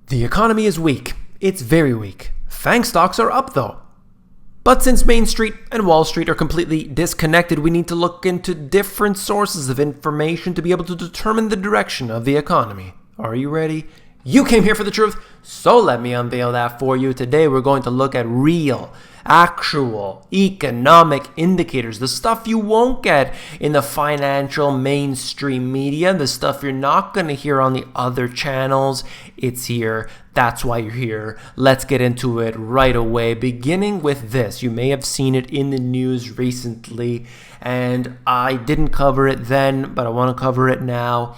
The economy is weak. It's very weak. FANG stocks are up though. But since Main Street and Wall Street are completely disconnected, we need to look into different sources of information to be able to determine the direction of the economy. Are you ready? You came here for the truth, so let me unveil that for you. Today we're going to look at real, actual economic indicators, the stuff you won't get in the financial mainstream media, the stuff you're not going to hear on the other channels. It's here. That's why you're here. Let's get into it right away, beginning with this. You may have seen it in the news recently, and I didn't cover it then, but I want to cover it now.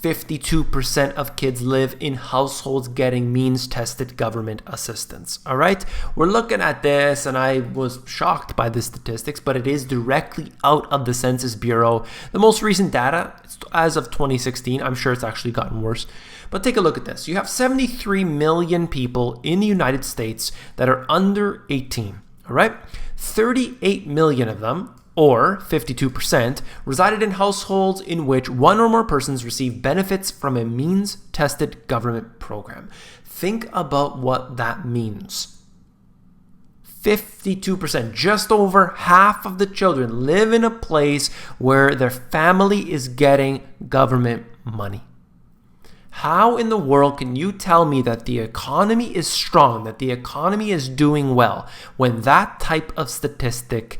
52% of kids live in households getting means-tested government assistance. All right? We're looking at this, and I was shocked by the statistics, but it is directly out of the Census Bureau. The most recent data, as of 2016, I'm sure it's actually gotten worse. But take a look at this. You have 73 million people in the United States that are under 18. All right? 38 million of them, or 52%, resided in households in which one or more persons receive benefits from a means-tested government program. Think about what that means. 52%, just over half of the children live in a place where their family is getting government money. How in the world can you tell me that the economy is strong, that the economy is doing well, when that type of statistic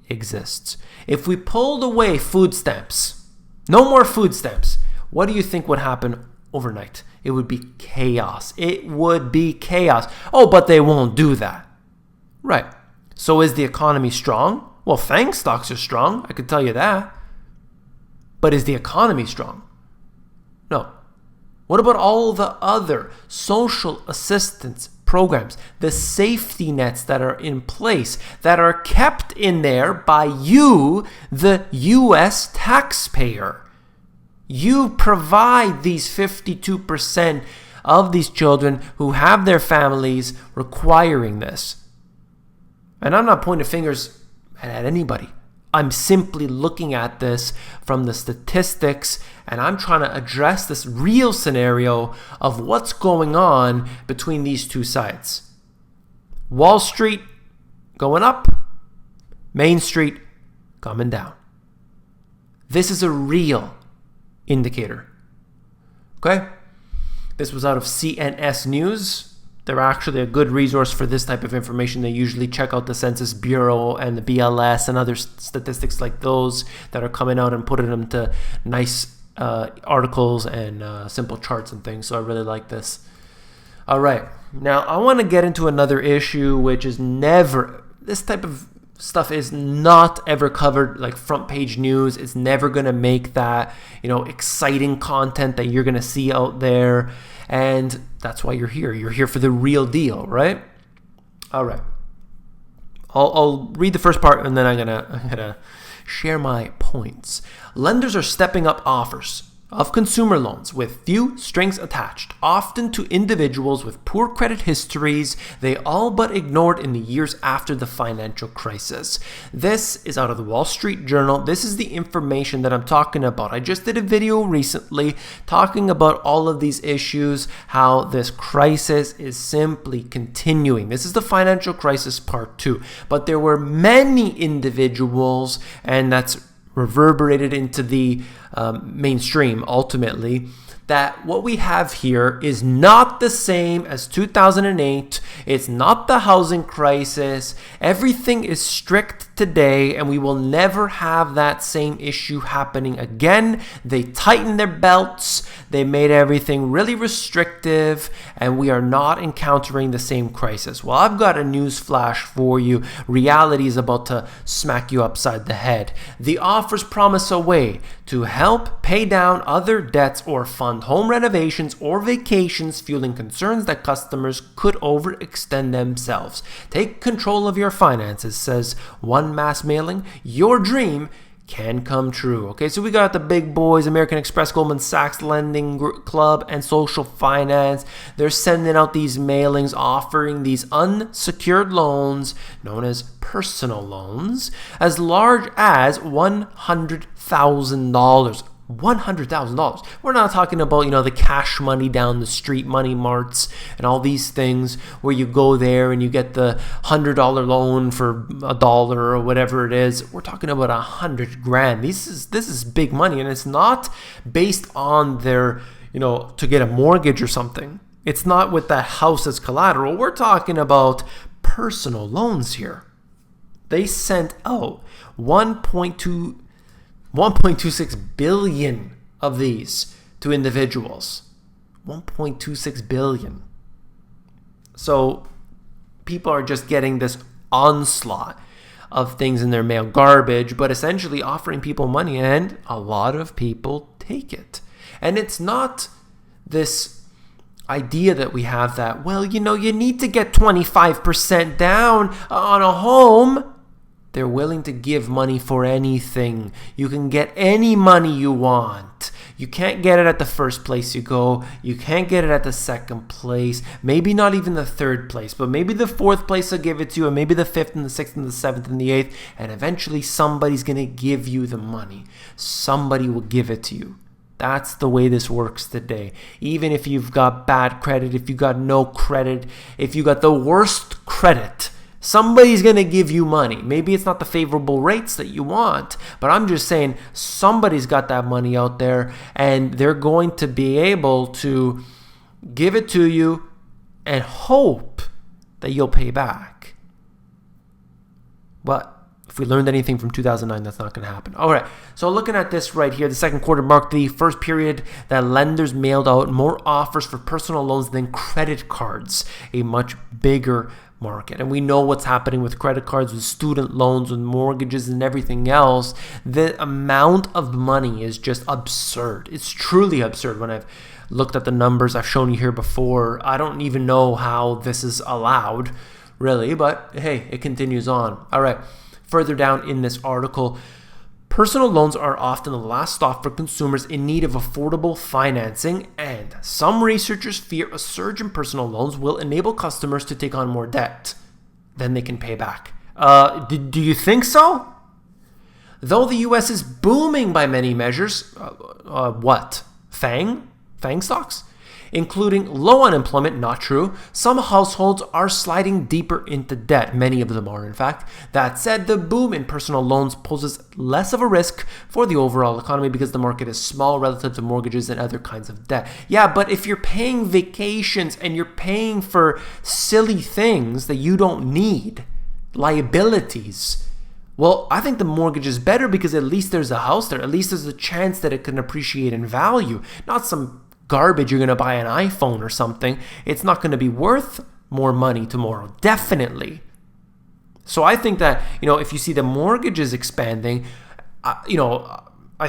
exists? If we pulled away food stamps, no more food stamps, what do you think would happen overnight? It would be chaos. It would be chaos. Oh, but they won't do that. Right. So is the economy strong? Well, FANG stocks are strong. I could tell you that. But is the economy strong? No. What about all the other social assistance programs, the safety nets that are in place, that are kept in there by you, the U.S. taxpayer? You provide these 52% of these children who have their families requiring this. And I'm not pointing fingers at anybody. I'm simply looking at this from the statistics, and I'm trying to address this real scenario of what's going on between these two sides. Wall Street going up, Main Street coming down. This is a real indicator. Okay? This was out of CNS News. They're actually a good resource for this type of information. They usually check out the Census Bureau and the BLS and other statistics like those that are coming out and putting them to nice articles and simple charts and things. So I really like this. All right. Now, I want to get into another issue, which is this type of stuff is not ever covered like front page news. It's never going to make that, exciting content that you're going to see out there. And that's why you're here. You're here for the real deal, right? All right. I'll read the first part, and then I'm gonna share my points. Lenders are stepping up offers of consumer loans with few strings attached, often to individuals with poor credit histories they all but ignored in the years after the financial crisis. This is out of the Wall Street Journal. This is the information that I'm talking about. I just did a video recently talking about all of these issues, how this crisis is simply continuing. This is the financial crisis part 2. But there were many individuals, and that's reverberated into the mainstream ultimately, that what we have here is not the same as 2008. It's not the housing crisis. Everything is strict today, and we will never have that same issue happening again. They tightened their belts. They made everything really restrictive, and we are not encountering the same crisis. Well, I've got a news flash for you. Reality is about to smack you upside the head. The offers promise a way to help pay down other debts or fund home renovations or vacations, fueling concerns that customers could overextend themselves. Take control of your finances, says one mass mailing. Your dream can come true. Okay, so we got the big boys, American Express, Goldman Sachs Lending Club, and Social Finance. They're sending out these mailings offering these unsecured loans, known as personal loans, as large as $100,000. $100,000. We're not talking about, the cash money down the street, money marts and all these things where you go there and you get the $100 loan for $1 or whatever it is. We're talking about $100,000. This is big money, and it's not based on their, to get a mortgage or something. It's not with that house as collateral. We're talking about personal loans here. They sent out 1.26 billion of these to individuals. 1.26 billion. So people are just getting this onslaught of things in their mail, garbage, but essentially offering people money, and a lot of people take it. And it's not this idea that we have that, you need to get 25% down on a home. They're willing to give money for anything. You can get any money you want. You can't get it at the first place you go. You can't get it at the second place. Maybe not even the third place, but maybe the fourth place will give it to you, and maybe the fifth and the sixth and the seventh and the eighth. And eventually somebody's going to give you the money. Somebody will give it to you. That's the way this works today. Even if you've got bad credit, if you got no credit, if you got the worst credit, somebody's going to give you money. Maybe it's not the favorable rates that you want, but I'm just saying somebody's got that money out there, and they're going to be able to give it to you and hope that you'll pay back. But if we learned anything from 2009, that's not going to happen. All right, so looking at this right here, the second quarter marked the first period that lenders mailed out more offers for personal loans than credit cards, a much bigger market. And we know what's happening with credit cards, with student loans, with mortgages and everything else. The amount of money is just absurd. It's truly absurd. When I've looked at the numbers I've shown you here before, I don't even know how this is allowed, really, but hey, it continues on. All right, further down in this article, personal loans are often the last stop for consumers in need of affordable financing, and some researchers fear a surge in personal loans will enable customers to take on more debt than they can pay back. Do you think so? Though the U.S. is booming by many measures, what? FANG stocks? Including low unemployment, not true. Some households are sliding deeper into debt. Many of them are, in fact. That said, the boom in personal loans poses less of a risk for the overall economy because the market is small relative to mortgages and other kinds of debt. Yeah, but if you're paying vacations and you're paying for silly things that you don't need, liabilities, well, I think the mortgage is better because at least there's a house there. At least there's a chance that it can appreciate in value. Not some garbage you're going to buy an iPhone or something. It's not going to be worth more money tomorrow, definitely. So I think that, if you see the mortgages expanding, I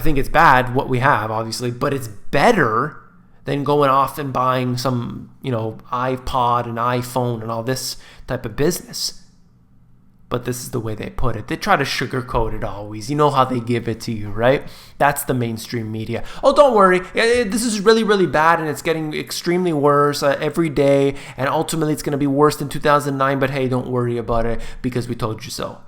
think it's bad what we have, obviously, but it's better than going off and buying some, iPod and iPhone and all this type of business. But this is the way they put it. They try to sugarcoat it always. You know how they give it to you, right? That's the mainstream media. Oh, don't worry. This is really, really bad, and it's getting extremely worse every day. And ultimately, it's going to be worse than 2009. But hey, don't worry about it because we told you so.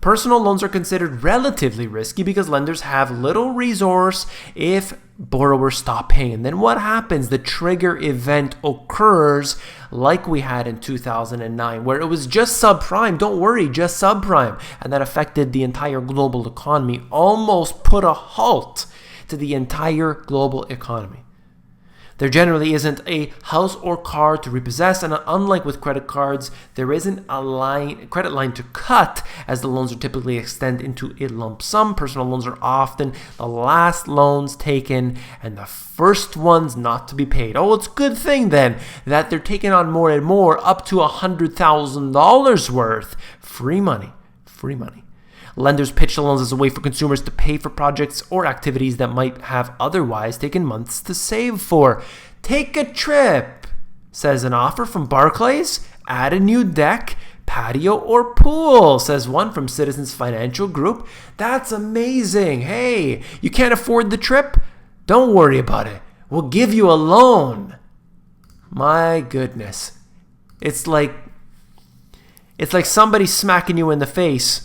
Personal loans are considered relatively risky because lenders have little resource if borrowers stop paying. And then what happens? The trigger event occurs like we had in 2009, where it was just subprime. Don't worry, just subprime. And that affected the entire global economy, almost put a halt to the entire global economy. There generally isn't a house or car to repossess, and unlike with credit cards, there isn't a credit line to cut, as the loans are typically extended into a lump sum. Personal loans are often the last loans taken and the first ones not to be paid. Oh, it's a good thing then that they're taking on more and more, up to $100,000 worth. Free money. Lenders pitch the loans as a way for consumers to pay for projects or activities that might have otherwise taken months to save for. Take a trip, says an offer from Barclays. Add a new deck, patio, or pool, says one from Citizens Financial Group. That's amazing. Hey, you can't afford the trip? Don't worry about it. We'll give you a loan. My goodness. It's like somebody smacking you in the face.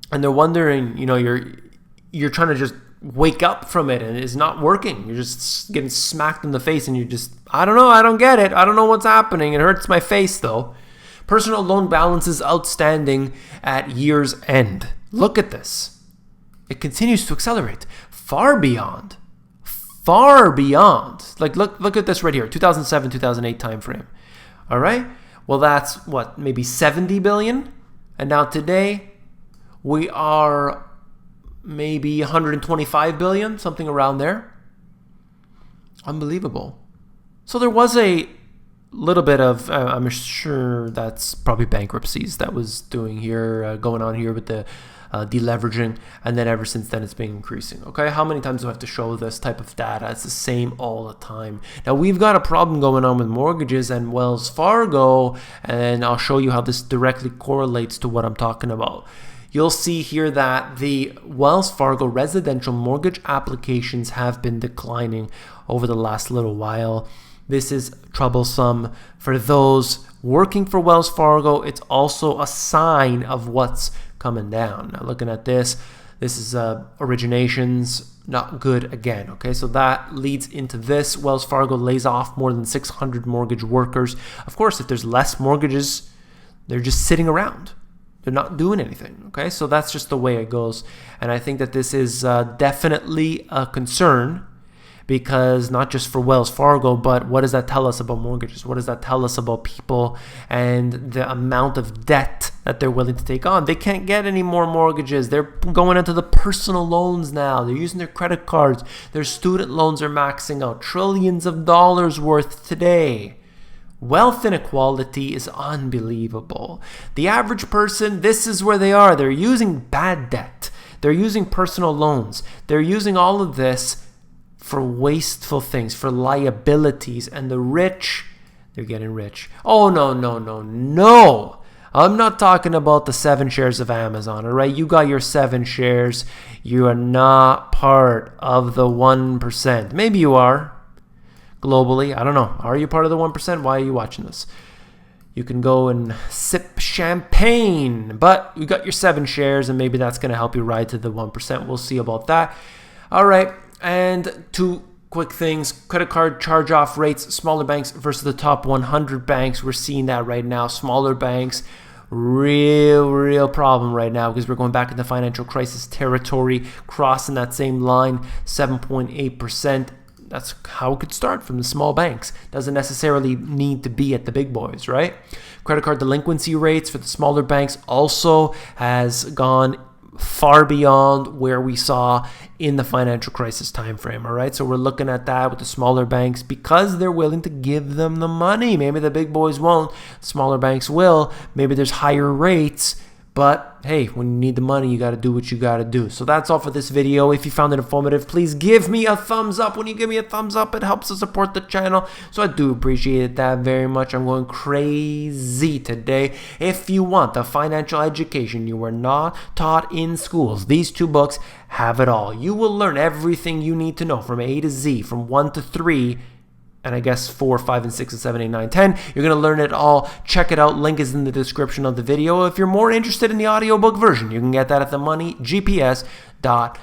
And they're wondering, you're trying to just wake up from it and it's not working. You're just getting smacked in the face and you're just, I don't know, I don't get it. I don't know what's happening. It hurts my face though. Personal loan balances outstanding at year's end. Look at this. It continues to accelerate far beyond. Like look at this right here, 2007, 2008 timeframe. All right. Well, that's what, maybe 70 billion. And now today we are maybe 125 billion, something around there. Unbelievable. So there was a little bit of, I'm sure that's probably bankruptcies that was going on here with the deleveraging, and then ever since then it's been increasing. Okay, how many times do I have to show this type of data? It's the same all the time. Now we've got a problem going on with mortgages and Wells Fargo, and I'll show you how this directly correlates to what I'm talking about. You'll see here that the Wells Fargo residential mortgage applications have been declining over the last little while. This is troublesome for those working for Wells Fargo. It's also a sign of what's coming down. Now looking at this is originations, not good again. Okay, so that leads into this. Wells Fargo lays off more than 600 mortgage workers. Of course, if there's less mortgages, they're just sitting around. They're not doing anything. Okay, so that's just the way it goes. And I think that this is definitely a concern, because not just for Wells Fargo, but what does that tell us about mortgages? What does that tell us about people and the amount of debt that they're willing to take on? They can't get any more mortgages. They're going into the personal loans now. They're using their credit cards. Their student loans are maxing out. Trillions of dollars worth today. Wealth inequality is unbelievable. The average person, this is where they are. They're using bad debt. They're using personal loans. They're using all of this for wasteful things, for liabilities, and the rich, they're getting rich. Oh, no. I'm not talking about the 7 shares of Amazon, all right? You got your 7 shares. You are not part of the 1%. Maybe you are globally. I don't know. Are you part of the 1%? Why are you watching this? You can go and sip champagne, but you got your 7 shares, and maybe that's going to help you ride to the 1%. We'll see about that. All right. And 2 quick things: credit card charge-off rates, smaller banks versus the top 100 banks. We're seeing that right now. Smaller banks, real problem right now, because we're going back into financial crisis territory, crossing that same line, 7.8%. That's how it could start, from the small banks. Doesn't necessarily need to be at the big boys, right? Credit card delinquency rates for the smaller banks also has gone far beyond where we saw in the financial crisis time frame. All right, so we're looking at that with the smaller banks because they're willing to give them the money. Maybe the big boys won't, smaller banks will. Maybe there's higher rates, but hey, when you need the money, you got to do what you got to do. So that's all for this video. If you found it informative, please give me a thumbs up. When you give me a thumbs up, it helps to support the channel. So I do appreciate that very much. I'm going crazy today. If you want the financial education you were not taught in schools, these 2 books have it all. You will learn everything you need to know from A to Z, from 1 to 3, and I guess 4, 5, and 6, and 7, 8, 9, 10. You're going to learn it all. Check it out. Link is in the description of the video. If you're more interested in the audiobook version, you can get that at themoneygps.com.